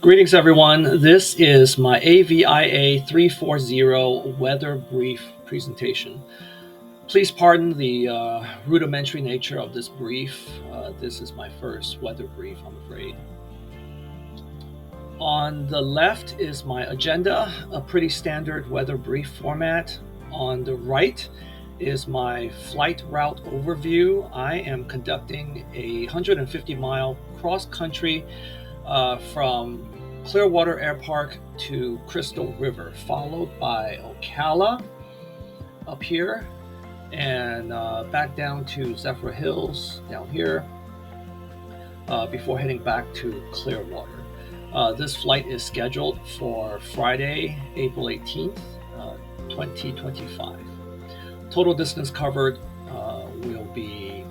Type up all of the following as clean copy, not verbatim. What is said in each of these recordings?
Greetings, everyone. This is my AVIA 340 weather brief presentation. Please pardon the rudimentary nature of this brief. This is my first weather brief, I'm afraid. On the left is my agenda, a pretty standard weather brief format. On the right is my flight route overview. I am conducting a 150-mile cross-country from Clearwater Air Park to Crystal River, followed by Ocala up here, and back down to Zephyr Hills down here, before heading back to Clearwater. This flight is scheduled for Friday, April 18th, 2025. Total distance covered will be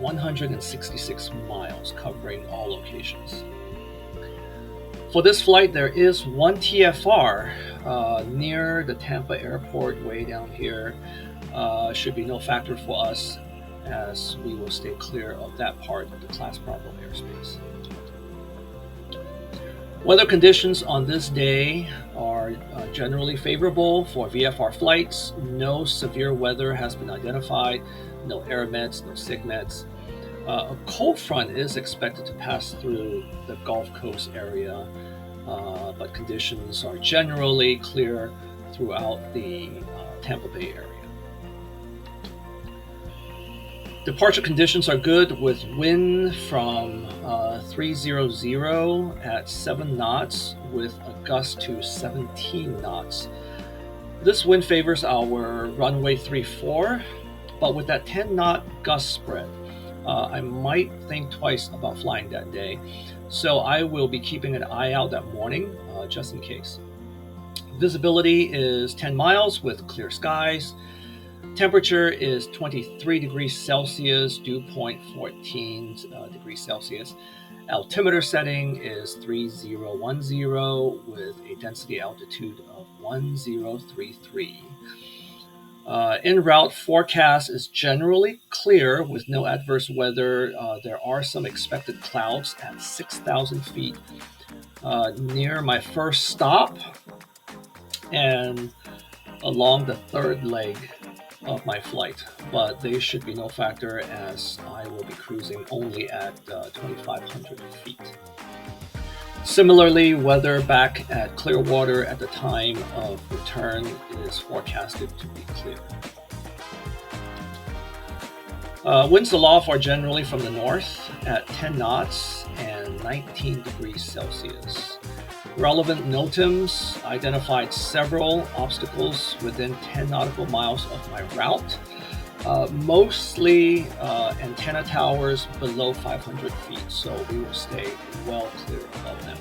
166 miles, covering all locations. For this flight, there is one TFR near the Tampa airport, way down here. Should be no factor for us, as we will stay clear of that part of the Class Bravo airspace. Weather conditions on this day are generally favorable for VFR flights. No severe weather has been identified, no air meds, no SIGMEDs. A cold front is expected to pass through the Gulf Coast area, but conditions are generally clear throughout the Tampa Bay area. Departure conditions are good, with wind from 300 at 7 knots with a gust to 17 knots. This wind favors our runway 34, but with that 10-knot gust spread, I might think twice about flying that day. So I will be keeping an eye out that morning, just in case. Visibility is 10 miles with clear skies. Temperature is 23 degrees Celsius, dew point 14 degrees Celsius. Altimeter setting is 3010 with a density altitude of 1033. En route forecast is generally clear with no adverse weather. There are some expected clouds at 6,000 feet near my first stop and along the third leg of my flight, but they should be no factor as I will be cruising only at 2,500 feet. Similarly, weather back at Clearwater at the time of return is forecasted to be clear. Winds aloft are generally from the north at 10 knots and 19 degrees Celsius. Relevant NOTAMs identified several obstacles within 10 nautical miles of my route, mostly antenna towers below 500 feet, so we will stay well clear of them.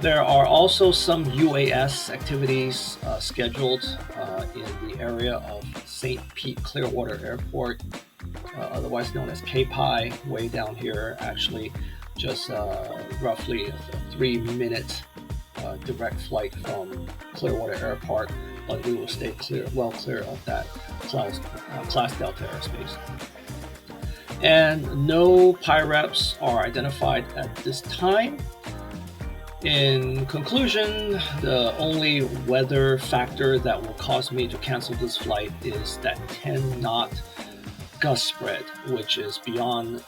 There are also some UAS activities scheduled in the area of St. Pete Clearwater Airport, otherwise known as KPI, way down here, actually just roughly a 3-minute direct flight from Clearwater Airport, but we will stay well clear of that Class Delta airspace. And no PIREPs are identified at this time. In conclusion, the only weather factor that will cause me to cancel this flight is that 10-knot gust spread, which is beyond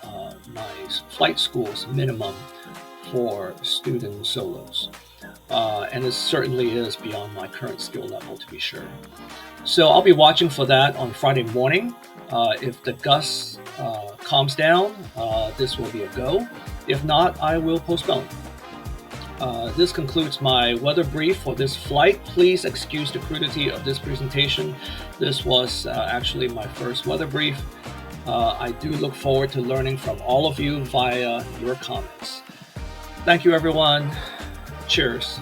my flight school's minimum for student solos. And it certainly is beyond my current skill level, to be sure. So I'll be watching for that on Friday morning. If the gust calms down, this will be a go. If not, I will postpone. This concludes my weather brief for this flight. Please excuse the crudity of this presentation. This was actually my first weather brief. I do look forward to learning from all of you via your comments. Thank you, everyone. Cheers.